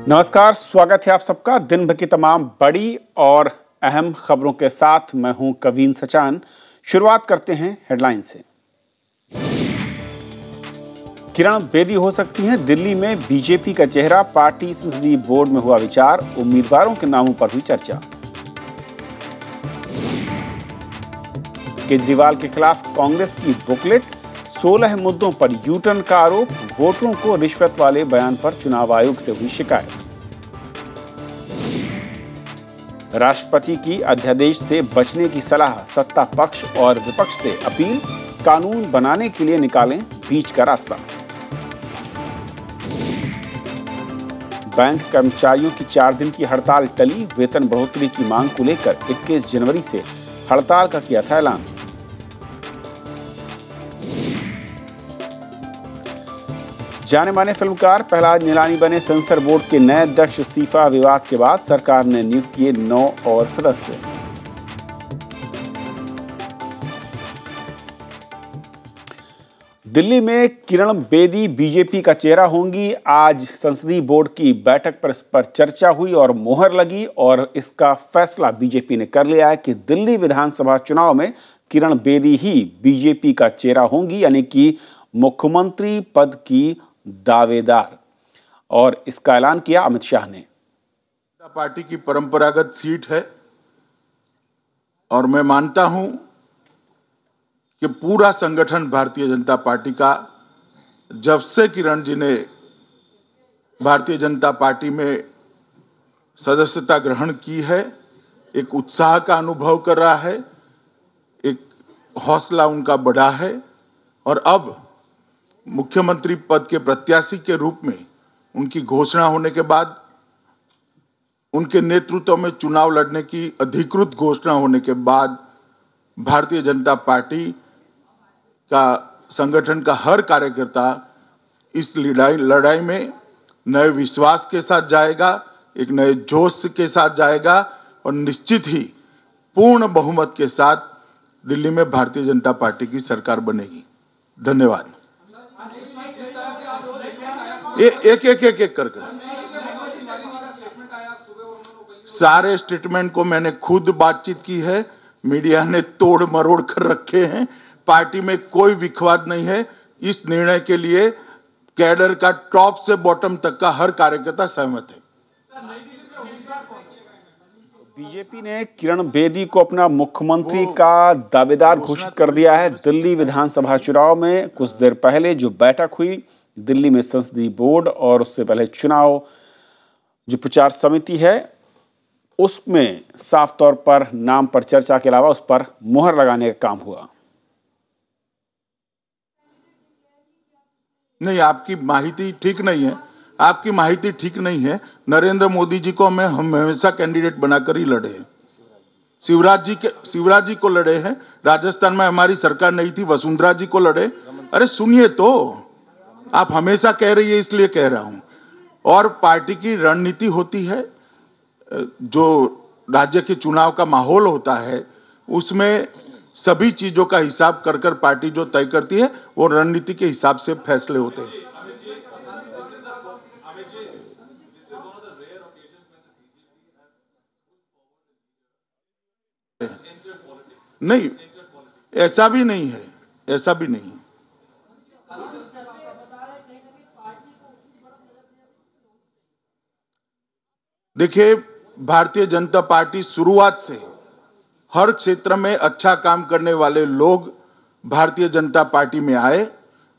नमस्कार, स्वागत है आप सबका दिन भर की तमाम बड़ी और अहम खबरों के साथ। मैं हूं कवीन सचान। शुरुआत करते हैं हेडलाइन से। किरण बेदी हो सकती हैं दिल्ली में बीजेपी का चेहरा, पार्टी संसदीय बोर्ड में हुआ विचार, उम्मीदवारों के नामों पर हुई चर्चा। केजरीवाल के खिलाफ कांग्रेस की बुकलेट, 16 मुद्दों पर यूटर्न का आरोप, वोटरों को रिश्वत वाले बयान पर चुनाव आयोग से हुई शिकायत। राष्ट्रपति की अध्यादेश से बचने की सलाह, सत्ता पक्ष और विपक्ष से अपील, कानून बनाने के लिए निकालें बीच का रास्ता। बैंक कर्मचारियों की 4 दिन की हड़ताल टली, वेतन बढ़ोतरी की मांग को लेकर 21 जनवरी से हड़ताल का किया था ऐलान। जाने माने फिल्मकार प्रहलाद नीलानी बने सेंसर बोर्ड के नए अध्यक्ष। इस्तीफा विवाद के बाद सरकार ने नियुक्त किए 9 और सदस्य। दिल्ली में किरण बेदी बीजेपी का चेहरा होंगी। आज संसदीय बोर्ड की बैठक पर इस पर चर्चा हुई और मोहर लगी और इसका फैसला बीजेपी ने कर लिया है कि दिल्ली विधानसभा चुनाव में किरण बेदी ही बीजेपी का चेहरा होंगी, यानी कि मुख्यमंत्री पद की दावेदार। और इसका ऐलान किया अमित शाह ने। पार्टी की परंपरागत सीट है और मैं मानता हूं कि पूरा संगठन भारतीय जनता पार्टी का, जब से किरण जी ने भारतीय जनता पार्टी में सदस्यता ग्रहण की है, एक उत्साह का अनुभव कर रहा है, एक हौसला उनका बढ़ा है और अब मुख्यमंत्री पद के प्रत्याशी के रूप में उनकी घोषणा होने के बाद, उनके नेतृत्व में चुनाव लड़ने की अधिकृत घोषणा होने के बाद, भारतीय जनता पार्टी का संगठन का हर कार्यकर्ता इस लड़ाई में नए विश्वास के साथ जाएगा, एक नए जोश के साथ जाएगा और निश्चित ही पूर्ण बहुमत के साथ दिल्ली में भारतीय जनता पार्टी की सरकार बनेगी। धन्यवाद। एक कर सारे स्टेटमेंट को मैंने खुद बातचीत की है। मीडिया ने तोड़ मरोड़ कर रखे हैं। पार्टी में कोई विवाद नहीं है। इस निर्णय के लिए कैडर का टॉप से बॉटम तक का हर कार्यकर्ता सहमत है। बीजेपी ने किरण बेदी को अपना मुख्यमंत्री का दावेदार घोषित कर दिया है। दिल्ली विधानसभा चुनाव में कुछ देर पहले जो बैठक हुई दिल्ली में संसदीय बोर्ड और उससे पहले चुनाव जो प्रचार समिति है, उसमें साफ तौर पर नाम पर चर्चा के अलावा उस पर मुहर लगाने का काम हुआ। नहीं, आपकी माहिती ठीक नहीं है। आपकी माहिती ठीक नहीं है। नरेंद्र मोदी जी को हम हमेशा कैंडिडेट बनाकर ही लड़े हैं। शिवराज जी को लड़े हैं। राजस्थान में हमारी सरकार नहीं थी, वसुंधरा जी को लड़े। अरे सुनिए तो, आप हमेशा कह रही है इसलिए कह रहा हूं। और पार्टी की रणनीति होती है, जो राज्य के चुनाव का माहौल होता है, उसमें सभी चीजों का हिसाब कर कर पार्टी जो तय करती है, वो रणनीति के हिसाब से फैसले होते हैं। नहीं, ऐसा भी नहीं है, ऐसा भी नहीं है। देखिए, भारतीय जनता पार्टी शुरुआत से हर क्षेत्र में अच्छा काम करने वाले लोग भारतीय जनता पार्टी में आए,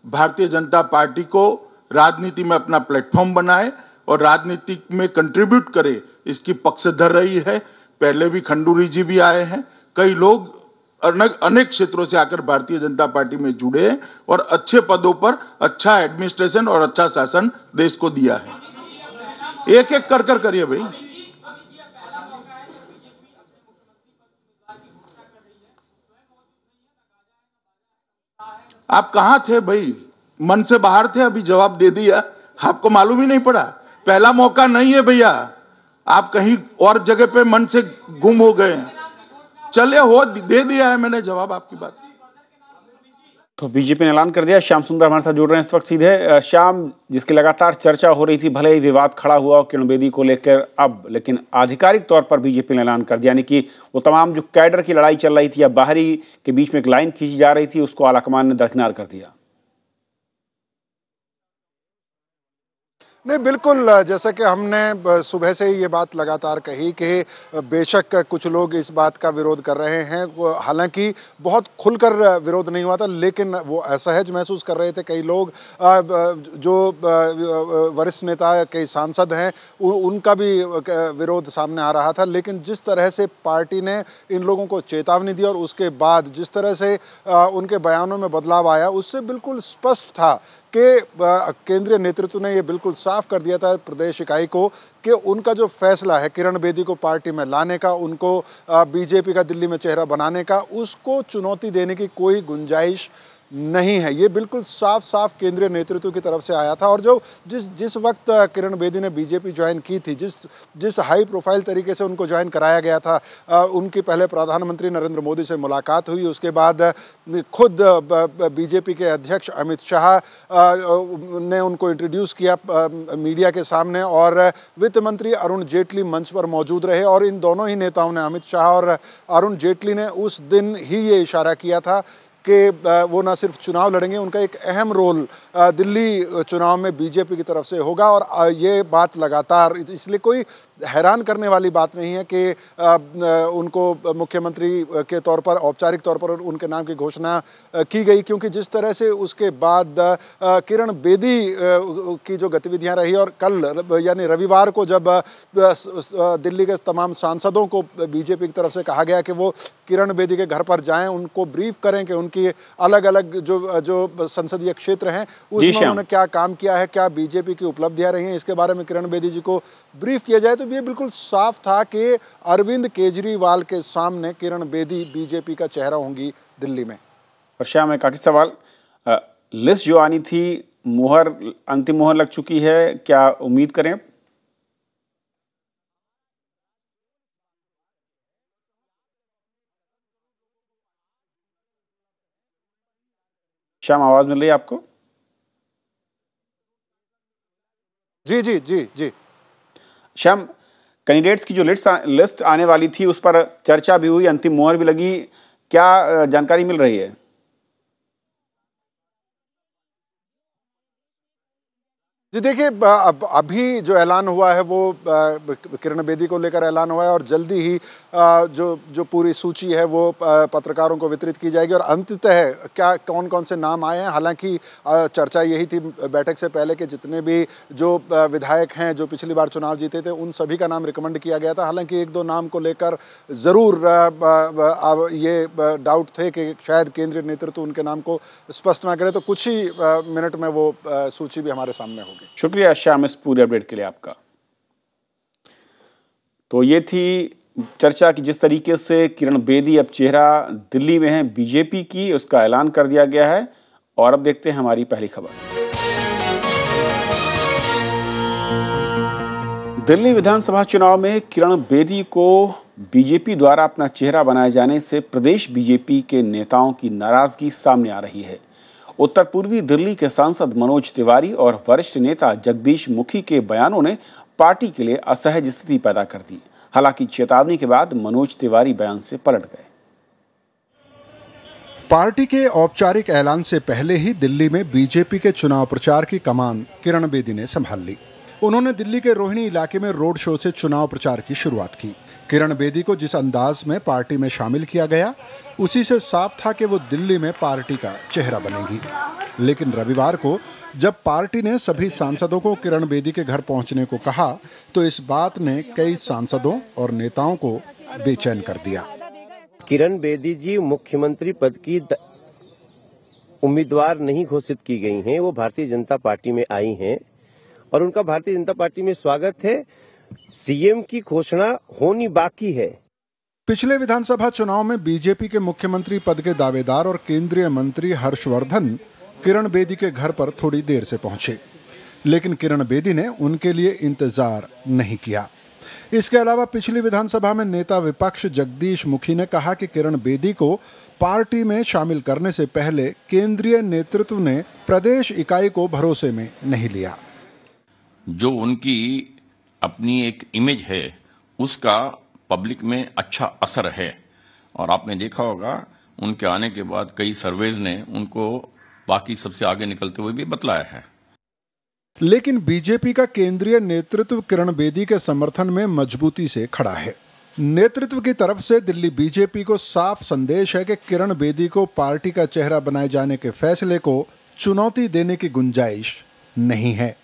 भारतीय जनता पार्टी को राजनीति में अपना प्लेटफॉर्म बनाए और राजनीति में कंट्रीब्यूट करे, इसकी पक्षधर रही है। पहले भी खंडूरी जी भी आए हैं। कई लोग अनेक क्षेत्रों से आकर भारतीय जनता पार्टी में जुड़े हैं और अच्छे पदों पर अच्छा एडमिनिस्ट्रेशन और अच्छा शासन देश को दिया है। एक एक कर करिए भाई। आप कहां थे भाई? मन से बाहर थे, अभी जवाब दे दिया। आपको मालूम ही नहीं पड़ा। पहला मौका नहीं है भैया, आप कहीं और जगह पे मन से गुम हो गए। चले हो, दे दिया है मैंने जवाब आपकी बात। तो बीजेपी ने ऐलान कर दिया। श्याम सुंदर हमारे साथ जुड़ रहे हैं इस वक्त सीधे। श्याम, जिसकी लगातार चर्चा हो रही थी, भले ही विवाद खड़ा हुआ किरण बेदी को लेकर अब, लेकिन आधिकारिक तौर पर बीजेपी ने ऐलान कर दिया, यानी कि वो तमाम जो कैडर की लड़ाई चल रही थी या बाहरी के बीच में एक लाइन खींची जा रही थी, उसको आलाकमान ने दरकिनार कर दिया। नहीं, बिल्कुल, जैसा कि हमने सुबह से ही ये बात लगातार कही कि बेशक कुछ लोग इस बात का विरोध कर रहे हैं, हालांकि बहुत खुलकर विरोध नहीं हुआ था, लेकिन वो असहज महसूस कर रहे थे कई लोग। जो वरिष्ठ नेता, कई सांसद हैं, उनका भी विरोध सामने आ रहा था। लेकिन जिस तरह से पार्टी ने इन लोगों को चेतावनी दी और उसके बाद जिस तरह से उनके बयानों में बदलाव आया, उससे बिल्कुल स्पष्ट था कि केंद्रीय नेतृत्व ने यह बिल्कुल साफ कर दिया था प्रदेश इकाई को कि उनका जो फैसला है किरण बेदी को पार्टी में लाने का, उनको बीजेपी का दिल्ली में चेहरा बनाने का, उसको चुनौती देने की कोई गुंजाइश नहीं है। ये बिल्कुल साफ साफ केंद्रीय नेतृत्व की तरफ से आया था। और जो जिस वक्त किरण बेदी ने बीजेपी ज्वाइन की थी, जिस हाई प्रोफाइल तरीके से उनको ज्वाइन कराया गया था, उनकी पहले प्रधानमंत्री नरेंद्र मोदी से मुलाकात हुई, उसके बाद खुद बीजेपी के अध्यक्ष अमित शाह ने उनको इंट्रोड्यूस किया मीडिया के सामने, और वित्त मंत्री अरुण जेटली मंच पर मौजूद रहे। और इन दोनों ही नेताओं ने, अमित शाह और अरुण जेटली ने, उस दिन ही ये इशारा किया था कि वो ना सिर्फ चुनाव लड़ेंगे, उनका एक अहम रोल दिल्ली चुनाव में बीजेपी की तरफ से होगा। और ये बात लगातार, इसलिए कोई हैरान करने वाली बात नहीं है कि उनको मुख्यमंत्री के तौर पर, औपचारिक तौर पर उनके नाम की घोषणा की गई, क्योंकि जिस तरह से उसके बाद किरण बेदी की जो गतिविधियां रही, और कल यानी रविवार को जब दिल्ली के तमाम सांसदों को बीजेपी की तरफ से कहा गया कि वो किरण बेदी के घर पर जाएं, उनको ब्रीफ करें कि उनकी अलग अलग जो संसदीय क्षेत्र हैं उसमें उन्होंने क्या काम किया है, क्या बीजेपी की उपलब्धियां रही हैं, इसके बारे में किरण बेदी जी को ब्रीफ किया जाए, तो ये बिल्कुल साफ था कि अरविंद केजरीवाल के सामने किरण बेदी बीजेपी का चेहरा होंगी दिल्ली में। और श्याम, एक आखिरी सवाल, लिस्ट जो आनी थी, अंतिम मोहर लग चुकी है, क्या उम्मीद करें? श्याम, आवाज मिल रही है आपको? जी जी जी जी श्याम, कैंडिडेट्स की जो लिस्ट आने वाली थी, उस पर चर्चा भी हुई, अंतिम मोहर भी लगी, क्या जानकारी मिल रही है? जी देखिए, अभी जो ऐलान हुआ है वो किरण बेदी को लेकर ऐलान हुआ है, और जल्दी ही जो पूरी सूची है वो पत्रकारों को वितरित की जाएगी। और अंततः क्या कौन कौन से नाम आए हैं, हालांकि चर्चा यही थी बैठक से पहले कि जितने भी जो विधायक हैं जो पिछली बार चुनाव जीते थे, उन सभी का नाम रिकमेंड किया गया था। हालांकि एक दो नाम को लेकर जरूर ये डाउट थे कि शायद केंद्रीय नेतृत्व उनके नाम को स्पष्ट ना करे, तो कुछ ही मिनट में वो सूची भी हमारे सामने होगी। शुक्रिया श्याम इस पूरे अपडेट के लिए आपका। तो ये थी चर्चा की जिस तरीके से किरण बेदी अब चेहरा दिल्ली में है बीजेपी की, उसका ऐलान कर दिया गया है। और अब देखते हैं हमारी पहली खबर। दिल्ली विधानसभा चुनाव में किरण बेदी को बीजेपी द्वारा अपना चेहरा बनाए जाने से प्रदेश बीजेपी के नेताओं की नाराजगी सामने आ रही है। उत्तर पूर्वी दिल्ली के सांसद मनोज तिवारी और वरिष्ठ नेता जगदीश मुखी के बयानों ने पार्टी के लिए असहज स्थिति पैदा कर दी। हालांकि चेतावनी के बाद मनोज तिवारी बयान से पलट गए। पार्टी के औपचारिक ऐलान से पहले ही दिल्ली में बीजेपी के चुनाव प्रचार की कमान किरण बेदी ने संभाल ली। उन्होंने दिल्ली के रोहिणी इलाके में रोड शो से चुनाव प्रचार की शुरुआत की। किरण बेदी को जिस अंदाज में पार्टी में शामिल किया गया, उसी से साफ था कि वो दिल्ली में पार्टी का चेहरा बनेगी। लेकिन रविवार को जब पार्टी ने सभी सांसदों को किरण बेदी के घर पहुंचने को कहा, तो इस बात ने कई सांसदों और नेताओं को बेचैन कर दिया। किरण बेदी जी मुख्यमंत्री पद की उम्मीदवार नहीं घोषित की गई हैं। वो भारतीय जनता पार्टी में आई हैं और उनका भारतीय जनता पार्टी में स्वागत है। सीएम की घोषणा होनी बाकी है। पिछले विधानसभा चुनाव में बीजेपी के मुख्यमंत्री पद के दावेदार और केंद्रीय मंत्री हर्षवर्धन किरण बेदी के घर पर थोड़ी देर से पहुंचे, लेकिन किरण बेदी ने उनके लिए इंतजार नहीं किया। इसके अलावा पिछली विधानसभा में नेता विपक्ष जगदीश मुखी ने कहा कि किरण बेदी को पार्टी में शामिल करने से पहले केंद्रीय नेतृत्व ने प्रदेश इकाई को भरोसे में नहीं लिया। जो उनकी अपनी एक इमेज है उसका पब्लिक में अच्छा असर है, और आपने देखा होगा उनके आने के बाद कई सर्वेज ने उनको बाकी सबसे आगे निकलते हुए भी बतलाया है। लेकिन बीजेपी का केंद्रीय नेतृत्व किरण बेदी के समर्थन में मजबूती से खड़ा है। नेतृत्व की तरफ से दिल्ली बीजेपी को साफ संदेश है कि किरण बेदी को पार्टी का चेहरा बनाए जाने के फैसले को चुनौती देने की गुंजाइश नहीं है।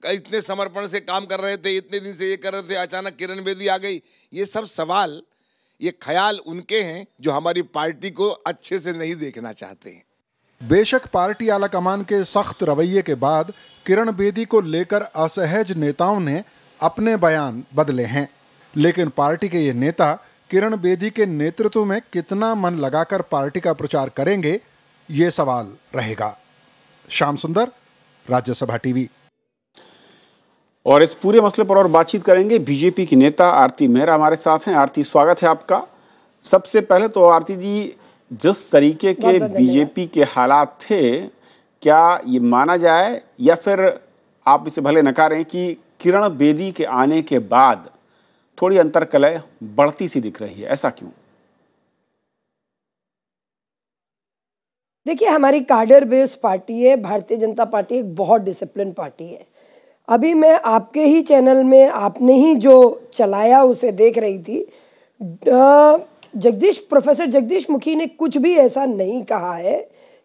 इतने समर्पण से काम कर रहे थे, इतने दिन से ये कर रहे थे, अचानक किरण बेदी आ गई। ये सब सवाल, ये ख्याल उनके हैं जो हमारी पार्टी को अच्छे से नहीं देखना चाहते हैं। बेशक पार्टी आलाकमान के सख्त रवैये के बाद किरण बेदी को लेकर असहज नेताओं ने अपने बयान बदले हैं, लेकिन पार्टी के ये नेता किरण बेदी के नेतृत्व में कितना मन लगाकर पार्टी का प्रचार करेंगे, ये सवाल रहेगा। श्याम सुंदर, राज्यसभा टीवी। और इस पूरे मसले पर और बातचीत करेंगे बीजेपी की नेता आरती मेहरा हमारे साथ हैं। आरती, स्वागत है आपका। सबसे पहले तो आरती जी, जिस तरीके के बीजेपी के हालात थे, क्या ये माना जाए या फिर आप इसे भले नकारें कि किरण बेदी के आने के बाद थोड़ी अंतर्कलह बढ़ती सी दिख रही है, ऐसा क्यों? देखिए, हमारी कार्डर बेस्ड पार्टी है भारतीय जनता पार्टी, एक बहुत डिसिप्लिन पार्टी है। अभी मैं आपके ही चैनल में आपने ही जो चलाया उसे देख रही थी। प्रोफेसर जगदीश मुखी ने कुछ भी ऐसा नहीं कहा है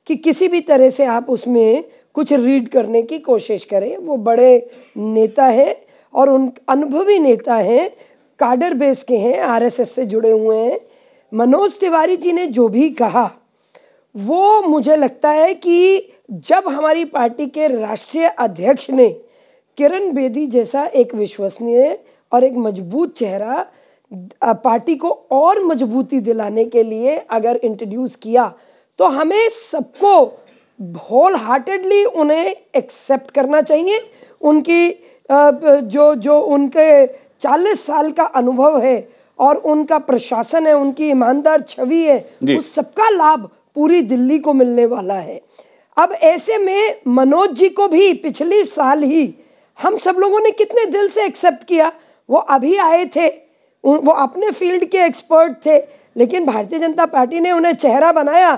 कि किसी भी तरह से आप उसमें कुछ रीड करने की कोशिश करें। वो बड़े नेता हैं और उन अनुभवी नेता हैं, कार्डर बेस के हैं, आरएसएस से जुड़े हुए हैं। मनोज तिवारी जी ने जो भी कहा वो मुझे लगता है कि जब हमारी पार्टी के राष्ट्रीय अध्यक्ष ने किरण बेदी जैसा एक विश्वसनीय और एक मजबूत चेहरा पार्टी को और मजबूती दिलाने के लिए अगर इंट्रोड्यूस किया, तो हमें सबको होल हार्टेडली उन्हें एक्सेप्ट करना चाहिए। उनकी जो उनके 40 साल का अनुभव है और उनका प्रशासन है, उनकी ईमानदार छवि है, उस सबका लाभ पूरी दिल्ली को मिलने वाला है। अब ऐसे में मनोज जी को भी पिछले साल ही हम सब लोगों ने कितने दिल से एक्सेप्ट किया। वो अभी आए थे, वो अपने फील्ड के एक्सपर्ट थे, लेकिन भारतीय जनता पार्टी ने उन्हें चेहरा बनाया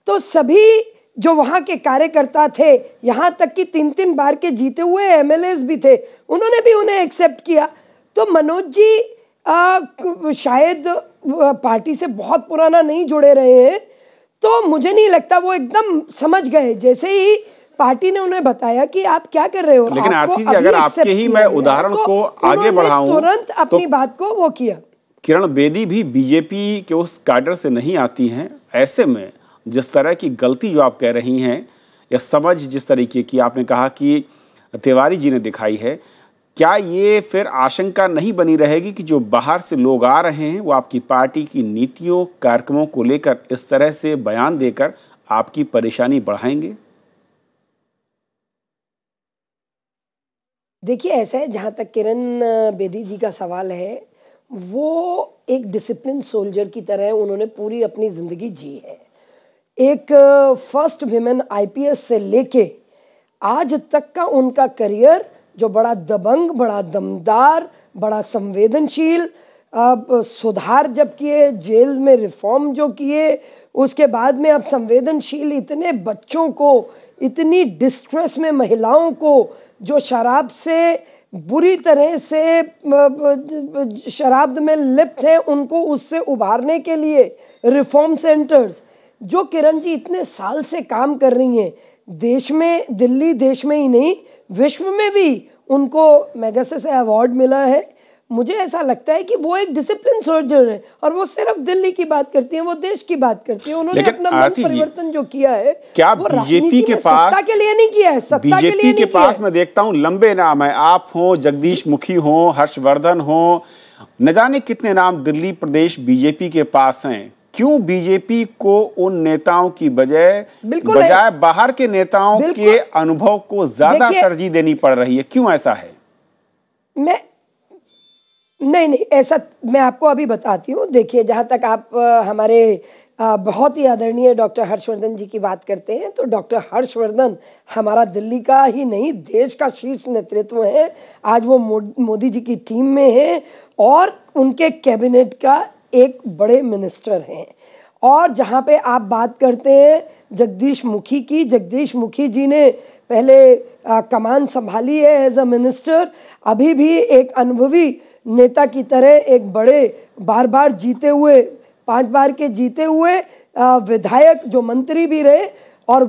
तो सभी जो वहां के कार्यकर्ता थे, यहां तक कि 3-3 बार के जीते हुए एमएलएस भी थे, उन्होंने भी उन्हें एक्सेप्ट किया। तो मनोज जी शायद पार्टी से बहुत पुराना नहीं जुड़े रहे हैं, तो मुझे नहीं लगता वो एकदम समझ गए। जैसे ही पार्टी ने उन्हें बताया कि आप क्या कर रहे हो। लेकिन आरती जी, अगर आपके ही मैं उदाहरण को आगे बढ़ाऊं, तुरंत अपनी बात को वो किया। किरण बेदी भी बीजेपी के उस कैडर से नहीं आती हैं। ऐसे में जिस तरह की गलती जो आप कह रही हैं या समझ जिस तरीके की आपने कहा कि तिवारी जी ने दिखाई है, क्या ये फिर आशंका नहीं बनी रहेगी कि जो बाहर से लोग आ रहे हैं वो आपकी पार्टी की नीतियों कार्यक्रमों को लेकर इस तरह से बयान देकर आपकी परेशानी बढ़ाएंगे? देखिए, ऐसा है, जहाँ तक किरण बेदी जी का सवाल है, वो एक डिसिप्लिन सोल्जर की तरह उन्होंने पूरी अपनी जिंदगी जी है। एक फर्स्ट विमेन आईपीएस से लेके आज तक का उनका करियर जो बड़ा दबंग, बड़ा दमदार, बड़ा संवेदनशील, सुधार जब किए, जेल में रिफॉर्म जो किए, उसके बाद में अब संवेदनशील, इतने बच्चों को, इतनी डिस्ट्रेस में महिलाओं को जो शराब से बुरी तरह से शराब में लिप्त है, उनको उससे उभारने के लिए रिफॉर्म सेंटर्स, जो किरण जी इतने साल से काम कर रही हैं, देश में, दिल्ली देश में ही नहीं विश्व में भी उनको मैगसेसे से अवार्ड मिला है। मुझे ऐसा लगता है कि वो एक डिसिप्लिन सोल्जर है और वो सिर्फ दिल्ली की बात करती है, वो देश की बात करती है। उन्होंने अपना मन परिवर्तन जो किया है, क्या बीजेपी के पास सत्ता के लिए नहीं किया है, सत्ता के लिए बीजेपी के पास मैं देखता हूं लंबे नाम है। आप हो, जगदीश मुखी हो, हर्षवर्धन हो, न जाने कितने नाम दिल्ली प्रदेश बीजेपी के पास हैं। क्यों बीजेपी को उन नेताओं की बजाय बाहर के नेताओं के अनुभव को ज्यादा तरजीह देनी पड़ रही है? क्यों ऐसा है? नहीं, ऐसा मैं आपको अभी बताती हूँ। देखिए, जहाँ तक आप हमारे बहुत ही आदरणीय डॉक्टर हर्षवर्धन जी की बात करते हैं तो डॉक्टर हर्षवर्धन हमारा दिल्ली का ही नहीं देश का शीर्ष नेतृत्व है। आज वो मोदी जी की टीम में है और उनके कैबिनेट का एक बड़े मिनिस्टर हैं। और जहां पे आप बात करते हैं जगदीश मुखी की, जगदीश मुखी जी ने पहले कमान संभाली है एज अ मिनिस्टर, अभी भी एक अनुभवी नेता की तरह एक बड़े बार बार जीते हुए 5 बार के जीते हुए विधायक जो मंत्री भी रहे और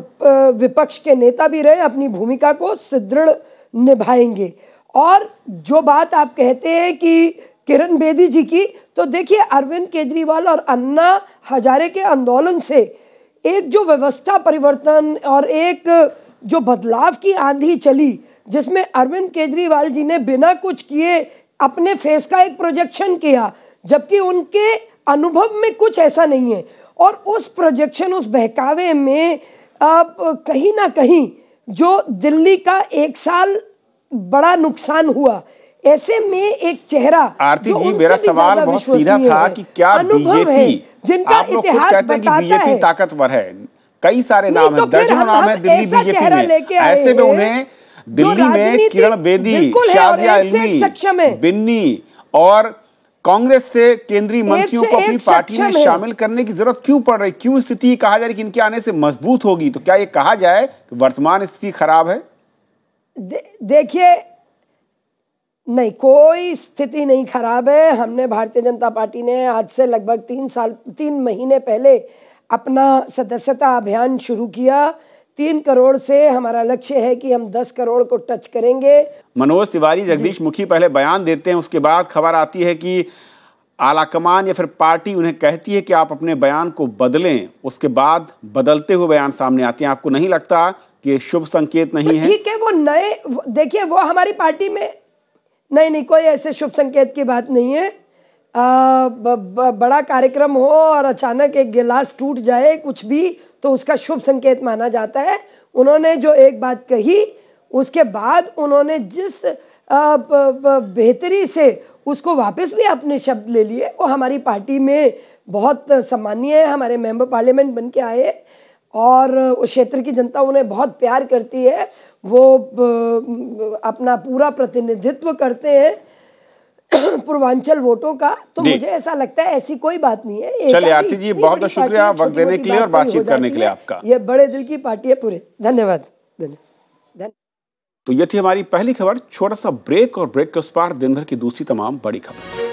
विपक्ष के नेता भी रहे अपनी भूमिका को सुदृढ़ निभाएंगे। और जो बात आप कहते हैं कि किरण बेदी जी की, तो देखिए अरविंद केजरीवाल और अन्ना हजारे के आंदोलन से एक जो व्यवस्था परिवर्तन और एक जो बदलाव की आंधी चली जिसमें अरविंद केजरीवाल जी ने बिना कुछ किए अपने फेस का एक प्रोजेक्शन किया जबकि उनके अनुभव में कुछ ऐसा नहीं है और उस प्रोजेक्शन उस बहकावे में अब कहीं ना कहीं जो दिल्ली का 1 साल बड़ा नुकसान हुआ, ऐसे में एक चेहरा आरती जी मेरा सवाल बहुत सीधा था कि क्या बीजेपी, आप लोग खुद कहते हैं कि बीजेपी ताकतवर है, कई सारे नाम हैं, दर्जनों नाम है दिल्ली बीजेपी में, ऐसे में उन्हें दिल्ली में किरण बेदी, शाजिया इल्मी, बिन्नी और कांग्रेस से केंद्रीय मंत्रियों को अपनी पार्टी में शामिल करने की जरूरत क्यों पड़ रही? क्यों स्थिति कहा जा रही कि इनके आने से मजबूत होगी? तो क्या ये कहा जाए कि वर्तमान स्थिति खराब है? देखिए नहीं, कोई स्थिति नहीं खराब है। हमने भारतीय जनता पार्टी ने आज से लगभग 3 महीने पहले अपना सदस्यता अभियान शुरू किया। 3 करोड़ से हमारा लक्ष्य है कि हम 10 करोड़ को टच करेंगे। मनोज तिवारी, जगदीश मुखी पहले बयान देते हैं, उसके बाद खबर आती है कि आलाकमान या फिर पार्टी उन्हें कहती है कि आप अपने बयान को बदलें, उसके बाद बदलते हुए बयान सामने आते हैं। आपको नहीं लगता कि शुभ संकेत नहीं है? ठीक है, वो नए, देखिए वो हमारी पार्टी में नहीं कोई ऐसे शुभ संकेत की बात नहीं है। बड़ा कार्यक्रम हो और अचानक एक गिलास टूट जाए कुछ भी तो उसका शुभ संकेत माना जाता है। उन्होंने जो एक बात कही उसके बाद उन्होंने जिस बेहतरी से उसको वापस भी अपने शब्द ले लिए, वो हमारी पार्टी में बहुत सम्मानीय है। हमारे मेंबर पार्लियामेंट बन के आए और उस क्षेत्र की जनता उन्हें बहुत प्यार करती है, वो अपना पूरा प्रतिनिधित्व करते हैं पूर्वांचल वोटों का। तो मुझे ऐसा लगता है ऐसी कोई बात नहीं है। चलिए आरती जी, बहुत बहुत शुक्रिया वक्त देने के लिए और बातचीत करने के लिए आपका। ये बड़े दिल की पार्टी है पूरे। धन्यवाद। तो ये थी हमारी पहली खबर। छोटा सा ब्रेक और ब्रेक के उस पार दिन भर की दूसरी तमाम बड़ी खबर।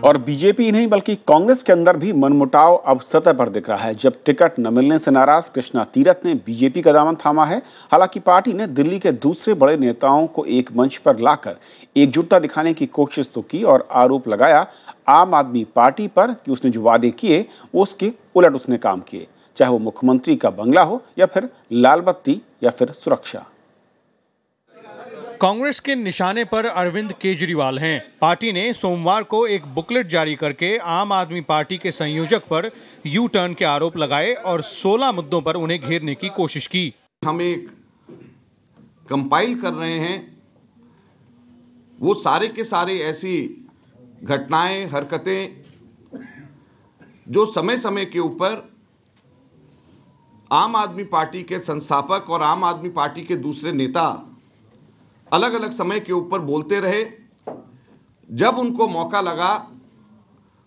और बीजेपी नहीं बल्कि कांग्रेस के अंदर भी मनमुटाव अब सतह पर दिख रहा है। जब टिकट न मिलने से नाराज कृष्णा तीरथ ने बीजेपी का दामन थामा है। हालांकि पार्टी ने दिल्ली के दूसरे बड़े नेताओं को एक मंच पर लाकर एकजुटता दिखाने की कोशिश तो की और आरोप लगाया आम आदमी पार्टी पर कि उसने जो वादे किए उसके उलट उसने काम किए, चाहे वो मुख्यमंत्री का बंगला हो या फिर लाल बत्ती या फिर सुरक्षा। कांग्रेस के निशाने पर अरविंद केजरीवाल हैं। पार्टी ने सोमवार को एक बुकलेट जारी करके आम आदमी पार्टी के संयोजक पर यू टर्न के आरोप लगाए और 16 मुद्दों पर उन्हें घेरने की कोशिश की। हम एक कंपाइल कर रहे हैं, वो सारे के सारे ऐसी घटनाएं, हरकतें जो समय समय के ऊपर आम आदमी पार्टी के संस्थापक और आम आदमी पार्टी के दूसरे नेता अलग अलग समय के ऊपर बोलते रहे। जब उनको मौका लगा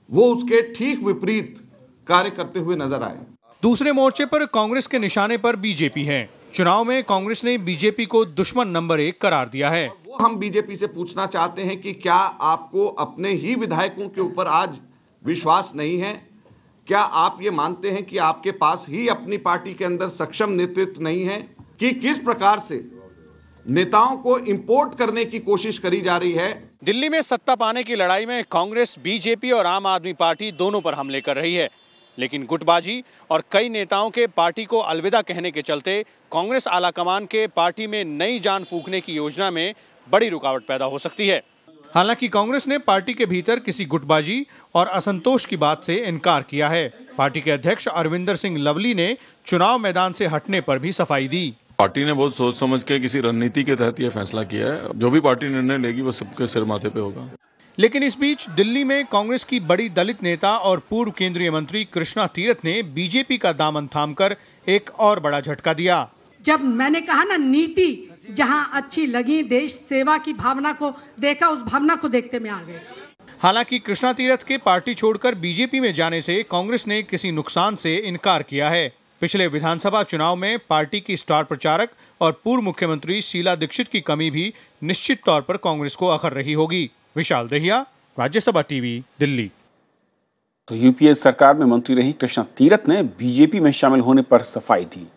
वो उसके ठीक विपरीत कार्य करते हुए नजर आए। दूसरे मोर्चे पर कांग्रेस के निशाने पर बीजेपी है। चुनाव में कांग्रेस ने बीजेपी को दुश्मन नंबर 1 करार दिया है। वो हम बीजेपी से पूछना चाहते हैं कि क्या आपको अपने ही विधायकों के ऊपर आज विश्वास नहीं है? क्या आप ये मानते हैं कि आपके पास ही अपनी पार्टी के अंदर सक्षम नेतृत्व नहीं है? कि किस प्रकार से नेताओं को इंपोर्ट करने की कोशिश करी जा रही है। दिल्ली में सत्ता पाने की लड़ाई में कांग्रेस, बीजेपी और आम आदमी पार्टी दोनों पर हमले कर रही है, लेकिन गुटबाजी और कई नेताओं के पार्टी को अलविदा कहने के चलते कांग्रेस आलाकमान के पार्टी में नई जान फूंकने की योजना में बड़ी रुकावट पैदा हो सकती है। हालांकि कांग्रेस ने पार्टी के भीतर किसी गुटबाजी और असंतोष की बात से इनकार किया है। पार्टी के अध्यक्ष अरविंदर सिंह लवली ने चुनाव मैदान से हटने पर भी सफाई दी। पार्टी ने बहुत सोच समझ के किसी रणनीति के तहत यह फैसला किया है। जो भी पार्टी निर्णय लेगी वो सबके सिर माथे पे होगा। लेकिन इस बीच दिल्ली में कांग्रेस की बड़ी दलित नेता और पूर्व केंद्रीय मंत्री कृष्णा तीरथ ने बीजेपी का दामन थामकर एक और बड़ा झटका दिया। जब मैंने कहा ना, नीति जहां अच्छी लगी, देश सेवा की भावना को देखा, उस भावना को देखते में आ गए। हालांकि कृष्णा तीरथ के पार्टी छोड़कर बीजेपी में जाने से कांग्रेस ने किसी नुकसान से इनकार किया है। पिछले विधानसभा चुनाव में पार्टी की स्टार प्रचारक और पूर्व मुख्यमंत्री शीला दीक्षित की कमी भी निश्चित तौर पर कांग्रेस को अखर रही होगी। विशाल दहिया, राज्यसभा टीवी, दिल्ली। तो यूपीए सरकार में मंत्री रही कृष्णा तीरथ ने बीजेपी में शामिल होने पर सफाई दी।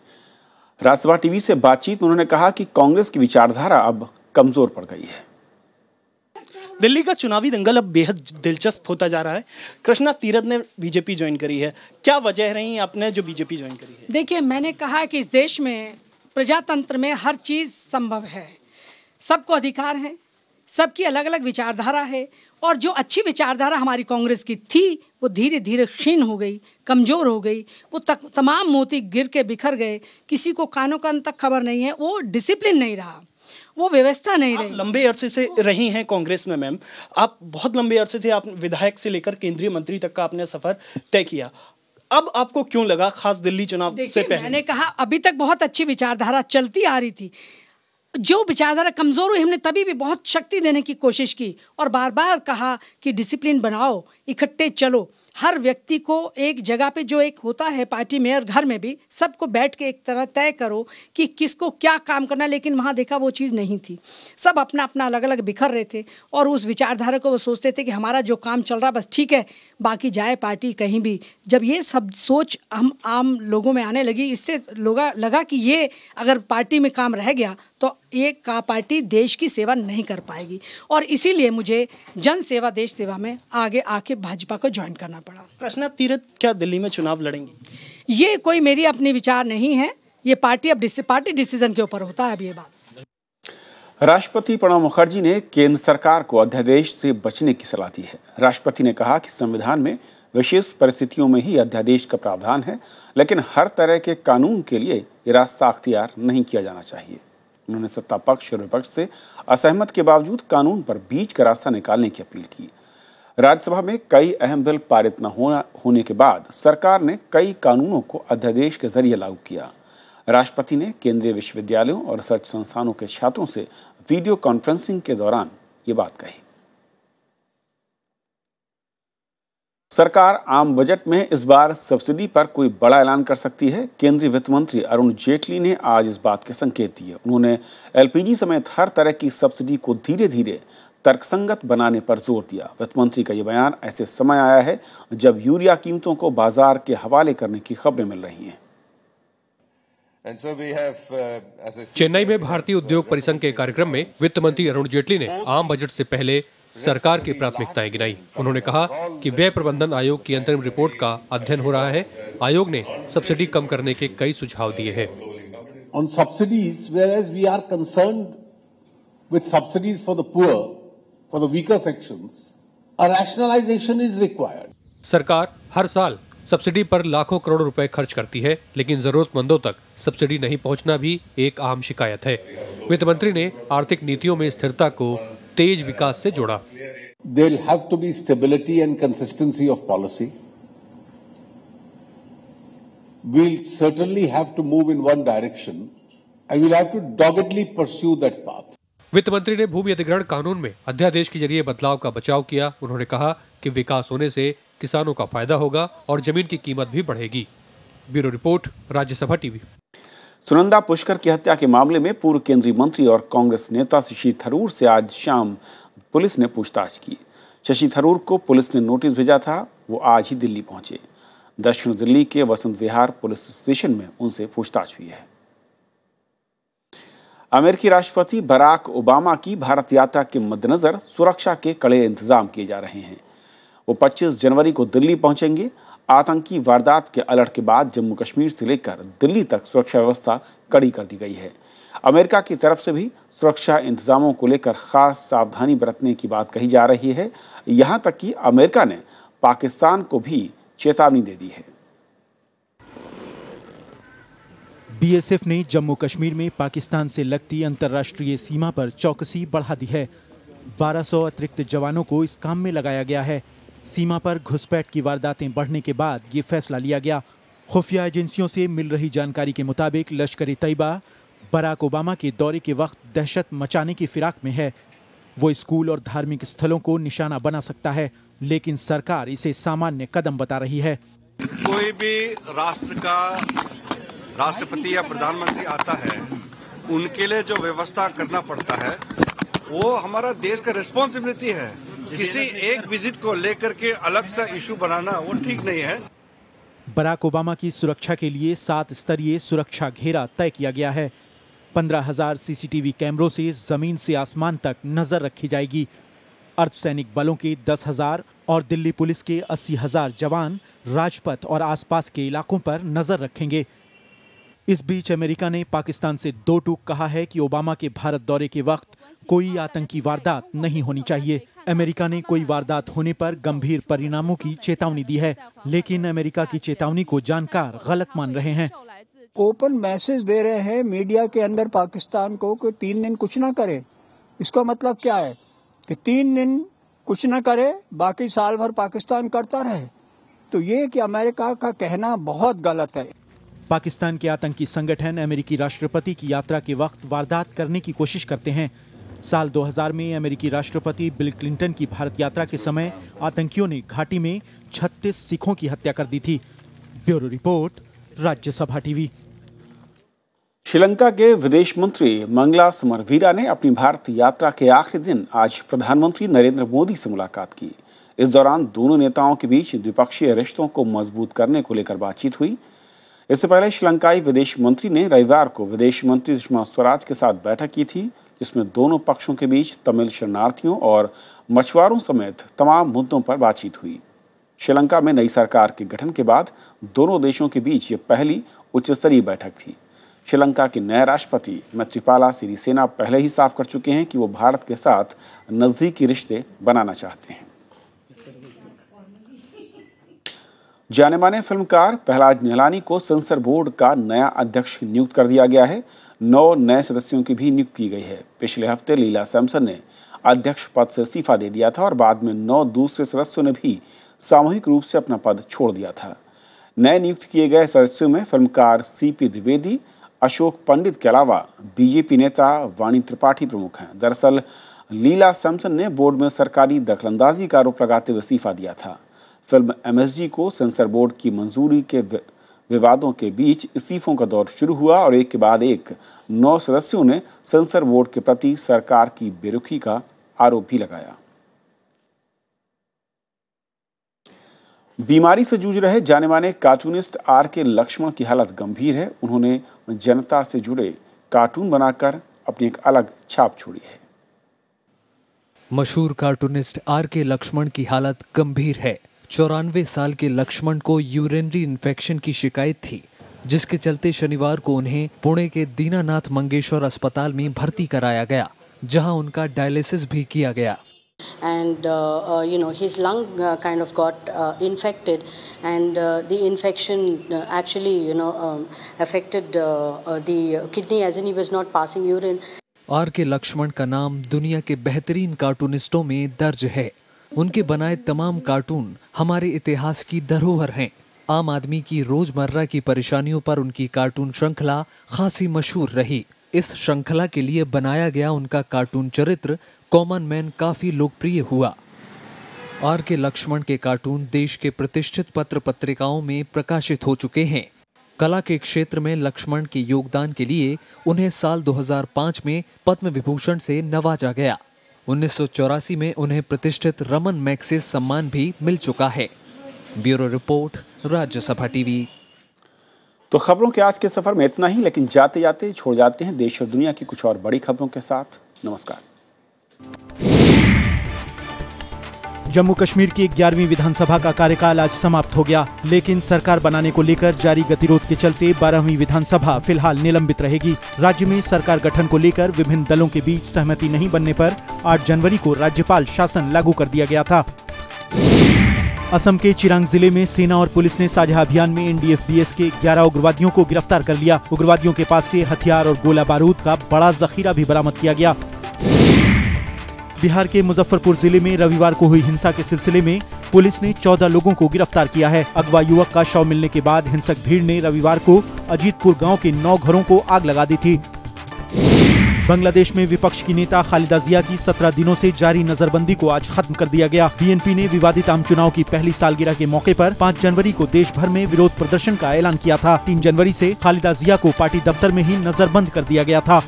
राज्यसभा टीवी से बातचीत में उन्होंने कहा कि कांग्रेस की विचारधारा अब कमजोर पड़ गई है। दिल्ली का चुनावी दंगल अब बेहद दिलचस्प होता जा रहा है। कृष्णा तीरथ ने बीजेपी ज्वाइन करी है, क्या वजह रही आपने जो बीजेपी ज्वाइन करी है? देखिए, मैंने कहा कि इस देश में प्रजातंत्र में हर चीज संभव है, सबको अधिकार है, सबकी अलग अलग विचारधारा है, और जो अच्छी विचारधारा हमारी कांग्रेस की थी वो धीरे धीरे क्षीण हो गई, कमजोर हो गई। वो तमाम मोती गिर के बिखर गए, किसी को कानों कान तक खबर नहीं है, वो डिसिप्लिन नहीं रहा, वो व्यवस्था नहीं रही। लंबे अरसे से रही हैं कांग्रेस में मैम, आप बहुत लंबे अरसे से, आप विधायक से लेकर केंद्रीय मंत्री तक का आपने सफर तय किया। अब आपको क्यों लगा, खास दिल्ली चुनाव से पहले? मैंने कहा अभी तक बहुत अच्छी विचारधारा चलती आ रही थी, जो विचारधारा कमजोर हुई हमने तभी भी बहुत शक्ति देने की कोशिश की और बार बार कहा कि डिसिप्लिन बनाओ, इकट्ठे चलो। हर व्यक्ति को एक जगह पे जो एक होता है पार्टी में और घर में भी, सबको बैठ के एक तरह तय करो कि किसको क्या काम करना है। लेकिन वहाँ देखा वो चीज़ नहीं थी, सब अपना अपना अलग अलग बिखर रहे थे और उस विचारधारा को वो सोचते थे कि हमारा जो काम चल रहा बस ठीक है, बाकी जाए पार्टी कहीं भी। जब ये सब सोच हम आम लोगों में आने लगी, इससे लगा कि ये अगर पार्टी में काम रह गया तो ये पार्टी देश की सेवा नहीं कर पाएगी, और इसीलिए मुझे जन सेवा देश सेवा में आगे आके भाजपा को ज्वाइन करना पड़ा। कृष्णा तीरथ क्या दिल्ली में चुनाव लड़ेंगी? ये कोई मेरी अपनी विचार नहीं है, ये पार्टी डिसीजन के ऊपर होता है। अब ये बात राष्ट्रपति प्रणब मुखर्जी ने केंद्र सरकार को अध्यादेश से बचने की सलाह दी है। राष्ट्रपति ने कहा कि संविधान में विशेष परिस्थितियों में ही अध्यादेश का प्रावधान है, लेकिन हर तरह के कानून के लिए ये रास्ता अख्तियार नहीं किया जाना चाहिए। उन्होंने सत्ता पक्ष और विपक्ष से असहमत के बावजूद कानून पर बीच का रास्ता निकालने की अपील की। राज्यसभा में कई अहम बिल पारित न होने के बाद सरकार ने कई कानूनों को अध्यादेश के जरिए लागू किया। राष्ट्रपति ने केंद्रीय विश्वविद्यालयों और रिसर्च संस्थानों के छात्रों से वीडियो कॉन्फ्रेंसिंग के दौरान ये बात कही। सरकार आम बजट में इस बार सब्सिडी पर कोई बड़ा ऐलान कर सकती है। केंद्रीय वित्त मंत्री अरुण जेटली ने आज इस बात के संकेत दिए। उन्होंने एलपीजी समेत हर तरह की सब्सिडी को धीरे धीरे तर्कसंगत बनाने पर जोर दिया। वित्त मंत्री का ये बयान ऐसे समय आया है जब यूरिया कीमतों को बाजार के हवाले करने की खबरें मिल रही हैं। चेन्नई में भारतीय उद्योग परिसंघ के कार्यक्रम में वित्त मंत्री अरुण जेटली ने आम बजट से पहले सरकार की प्राथमिकताएं गिनाई। उन्होंने कहा कि व्यय प्रबंधन आयोग की अंतरिम रिपोर्ट का अध्ययन हो रहा है। आयोग ने सब्सिडी कम करने के कई सुझाव दिए हैं। On subsidies, whereas we are concerned with subsidies for the poor, for the weaker sections, a rationalization is required. सरकार हर साल सब्सिडी पर लाखों करोड़ रुपए खर्च करती है, लेकिन जरूरतमंदों तक सब्सिडी नहीं पहुंचना भी एक आम शिकायत है। वित्त मंत्री ने आर्थिक नीतियों में स्थिरता को तेज विकास से जोड़ा। There will have to be stability and consistency of policy. We'll certainly have to move in one direction, and we'll have to doggedly pursue that path. वित्त मंत्री ने भूमि अधिग्रहण कानून में अध्यादेश के जरिए बदलाव का बचाव किया। उन्होंने कहा कि विकास होने से किसानों का फायदा होगा और जमीन की कीमत भी बढ़ेगी। Bureau report, Rajya Sabha TV. Sunanda Pushkar की हत्या के मामले में पूर्व केंद्रीय मंत्री और कांग्रेस नेता शशि थरूर से आज शाम पुलिस ने पूछताछ की। शशि थरूर को पुलिस ने नोटिस भेजा था, वो आज ही दिल्ली पहुंचे। दक्षिण दिल्ली के वसंत विहार पुलिस स्टेशन में उनसे पूछताछ हुई है। अमेरिकी राष्ट्रपति बराक ओबामा की भारत यात्रा के मद्देनजर सुरक्षा के कड़े इंतजाम किए जा रहे हैं। वो 25 जनवरी को दिल्ली पहुंचेंगे। आतंकी वारदात के अलर्ट के बाद जम्मू कश्मीर से लेकर दिल्ली तक सुरक्षा व्यवस्था कड़ी कर दी गई है। अमेरिका की तरफ से भी सुरक्षा इंतजामों को लेकर खास सावधानी बरतने की बात कही जा रही है। यहां तक कि अमेरिका ने पाकिस्तान को भी चेतावनी दे दी है। बीएसएफ ने जम्मू कश्मीर में पाकिस्तान से लगती अंतर्राष्ट्रीय सीमा पर चौकसी बढ़ा दी है। 1200 अतिरिक्त जवानों को इस काम में लगाया गया है। सीमा पर घुसपैठ की वारदातें बढ़ने के बाद ये फैसला लिया गया। खुफिया एजेंसियों से मिल रही जानकारी के मुताबिक लश्कर तैयबा बराक ओबामा के दौरे के वक्त दहशत मचाने की फिराक में है। वो स्कूल और धार्मिक स्थलों को निशाना बना सकता है, लेकिन सरकार इसे सामान्य कदम बता रही है। कोई भी राष्ट्र का राष्ट्रपति या प्रधानमंत्री आता है, उनके लिए जो व्यवस्था करना पड़ता है वो हमारा देश का रिस्पॉन्सिबिलिटी है। किसी एक विजिट को लेकर के अलग सा इशू बनाना वो ठीक नहीं है। बराक ओबामा की सुरक्षा के लिए 7 स्तरीय सुरक्षा घेरा तय किया गया है। 15,000 सीसीटीवी कैमरों से जमीन से आसमान तक नजर रखी जाएगी। अर्धसैनिक बलों के 10,000 और दिल्ली पुलिस के 80,000 जवान राजपथ और आसपास के इलाकों पर नजर रखेंगे। इस बीच अमेरिका ने पाकिस्तान से 2 टूक कहा है कि ओबामा के भारत दौरे के वक्त कोई आतंकी वारदात नहीं होनी चाहिए। अमेरिका ने कोई वारदात होने पर गंभीर परिणामों की चेतावनी दी है, लेकिन अमेरिका की चेतावनी को जानकार गलत मान रहे हैं। ओपन मैसेज दे रहे हैं मीडिया के अंदर पाकिस्तान को कि 3 दिन कुछ ना करे। इसका मतलब क्या है कि 3 दिन कुछ ना करे, बाकी साल भर पाकिस्तान करता रहे। तो ये कि अमेरिका का कहना बहुत गलत है। पाकिस्तान के आतंकी संगठन अमेरिकी राष्ट्रपति की यात्रा के वक्त वारदात करने की कोशिश करते हैं। साल 2000 में अमेरिकी राष्ट्रपति बिल क्लिंटन की भारत यात्रा के समय आतंकियों ने घाटी में 36 सिखों की हत्या कर दी थी। Bureau report, Rajya Sabha TV. Sri Lanka के विदेश मंत्री मंगला समरवीरा ने अपनी भारत यात्रा के आखिरी दिन आज प्रधानमंत्री नरेंद्र मोदी से मुलाकात की। इस दौरान दोनों नेताओं के बीच द्विपक्षीय रिश्तों को मजबूत करने को लेकर बातचीत हुई। इससे पहले श्रीलंकाई विदेश मंत्री ने रविवार को विदेश मंत्री सुषमा स्वराज के साथ बैठक की थी, जिसमें दोनों पक्षों के बीच तमिल शरणार्थियों और मछुआरों समेत तमाम मुद्दों पर बातचीत हुई। श्रीलंका में नई सरकार के गठन के बाद दोनों देशों के बीच ये पहली उच्च स्तरीय बैठक थी। श्रीलंका के नए राष्ट्रपति मैत्रीपाला सिरिसेना पहले ही साफ कर चुके हैं कि वो भारत के साथ नजदीकी रिश्ते बनाना चाहते हैं। जाने माने फिल्मकार प्रहलाद निहलानी को सेंसर बोर्ड का नया अध्यक्ष नियुक्त कर दिया गया है। 9 नए सदस्यों की भी नियुक्ति की गई है। पिछले हफ्ते लीला सैमसन ने अध्यक्ष पद से इस्तीफा दे दिया था और बाद में 9 दूसरे सदस्यों ने भी सामूहिक रूप से अपना पद छोड़ दिया था। नए नियुक्त किए गए सदस्यों में फिल्मकार CP द्विवेदी, अशोक पंडित के अलावा बीजेपी नेता वाणी त्रिपाठी प्रमुख हैं। दरअसल लीला सैमसन ने बोर्ड में सरकारी दखलंदाजी का आरोप लगाते हुए इस्तीफा दिया था। फिल्म MSG को सेंसर बोर्ड की मंजूरी के विवादों के बीच इस्तीफों का दौर शुरू हुआ और एक के बाद एक 9 सदस्यों ने सेंसर बोर्ड के प्रति सरकार की बेरुखी का आरोप भी लगाया। बीमारी से जूझ रहे जाने माने कार्टूनिस्ट RK लक्ष्मण की हालत गंभीर है। उन्होंने जनता से जुड़े कार्टून बनाकर अपनी एक अलग छाप छोड़ी है। मशहूर कार्टूनिस्ट RK लक्ष्मण की हालत गंभीर है। 94 साल के लक्ष्मण को यूरिनरी इन्फेक्शन की शिकायत थी, जिसके चलते शनिवार को उन्हें पुणे के दीनानाथ मंगेशकर अस्पताल में भर्ती कराया गया, जहां उनका डायलिसिस भी किया गया। And his lung kind of got infected, and the infection actually affected the kidney, as in he was not passing urine. RK Lakshman का नाम दुनिया के बेहतरीन कार्टूनिस्टों में दर्ज है। उनके बनाए तमाम कार्टून हमारे इतिहास की धरोहर हैं। आम आदमी की रोजमर्रा की परेशानियों पर उनकी कार्टून श्रृंखला खासी मशहूर रही। इस श्रृंखला के लिए बनाया गया उनका कार्टून चरित्र कॉमन मैन काफी लोकप्रिय हुआ। RK लक्ष्मण के कार्टून देश के प्रतिष्ठित पत्र पत्रिकाओं में प्रकाशित हो चुके हैं। कला के क्षेत्र में लक्ष्मण के योगदान के लिए उन्हें साल 2005 में पद्म विभूषण से नवाजा गया। 1984 में उन्हें प्रतिष्ठित रमन मैग्सेसे सम्मान भी मिल चुका है। Bureau report, Rajya Sabha TV. तो खबरों के आज के सफर में इतना ही, लेकिन जाते जाते छोड़ जाते हैं देश और दुनिया की कुछ और बड़ी खबरों के साथ। नमस्कार। जम्मू कश्मीर की 11वीं विधानसभा का कार्यकाल आज समाप्त हो गया, लेकिन सरकार बनाने को लेकर जारी गतिरोध के चलते 12वीं विधानसभा फिलहाल निलंबित रहेगी। राज्य में सरकार गठन को लेकर विभिन्न दलों के बीच सहमति नहीं बनने पर 8 जनवरी को राज्यपाल शासन लागू कर दिया गया था। असम के चिरांग जिले में सेना और पुलिस ने साझा अभियान में NDFBS के 11 उग्रवादियों को गिरफ्तार कर लिया। उग्रवादियों के पास से हथियार और गोला बारूद का बड़ा जखीरा भी बरामद किया गया। बिहार के मुजफ्फरपुर जिले में रविवार को हुई हिंसा के सिलसिले में पुलिस ने 14 लोगों को गिरफ्तार किया है। अगवा युवक का शव मिलने के बाद हिंसक भीड़ ने रविवार को अजीतपुर गांव के 9 घरों को आग लगा दी थी। बांग्लादेश में विपक्ष की नेता खालिदा जिया की 17 दिनों से जारी नजरबंदी को आज खत्म कर दिया गया। बीएनपी ने विवादित आम चुनाव की पहली सालगिरह के मौके पर 5 जनवरी को देश भर में विरोध प्रदर्शन का ऐलान किया था। 3 जनवरी से खालिदा जिया को पार्टी दफ्तर में ही नजरबंद कर दिया गया था।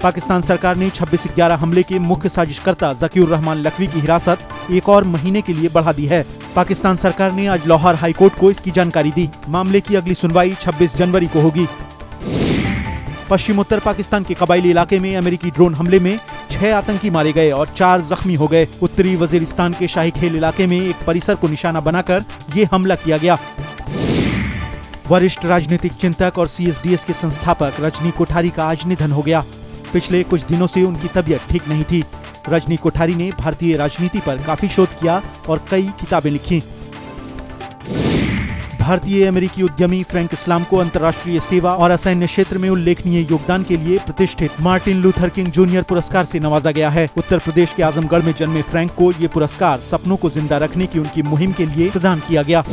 पाकिस्तान सरकार ने 26/11 हमले के मुख्य साजिशकर्ता ज़कीउर रहमान लखवी की हिरासत 1 और महीने के लिए बढ़ा दी है। पाकिस्तान सरकार ने आज लाहौर हाईकोर्ट को इसकी जानकारी दी। मामले की अगली सुनवाई 26 जनवरी को होगी। पश्चिम उत्तर पाकिस्तान के कबायली इलाके में अमेरिकी ड्रोन हमले में 6 आतंकी मारे गए और 4 जख्मी हो गए। उत्तरी वजीरिस्तान के शाही खेल इलाके में एक परिसर को निशाना बनाकर ये हमला किया गया। वरिष्ठ राजनीतिक चिंतक और CSDS के संस्थापक रजनी कोठारी का आज निधन हो गया। पिछले कुछ दिनों से उनकी तबीयत ठीक नहीं थी। रजनी कोठारी ने भारतीय राजनीति पर काफी शोध किया और कई किताबें लिखी। भारतीय अमेरिकी उद्यमी फ्रैंक इस्लाम को अंतर्राष्ट्रीय सेवा और असैन्य क्षेत्र में उल्लेखनीय योगदान के लिए प्रतिष्ठित मार्टिन लूथर किंग जूनियर पुरस्कार से नवाजा गया है। उत्तर प्रदेश के आजमगढ़ में जन्मे फ्रैंक को ये पुरस्कार सपनों को जिंदा रखने की उनकी मुहिम के लिए प्रदान किया गया।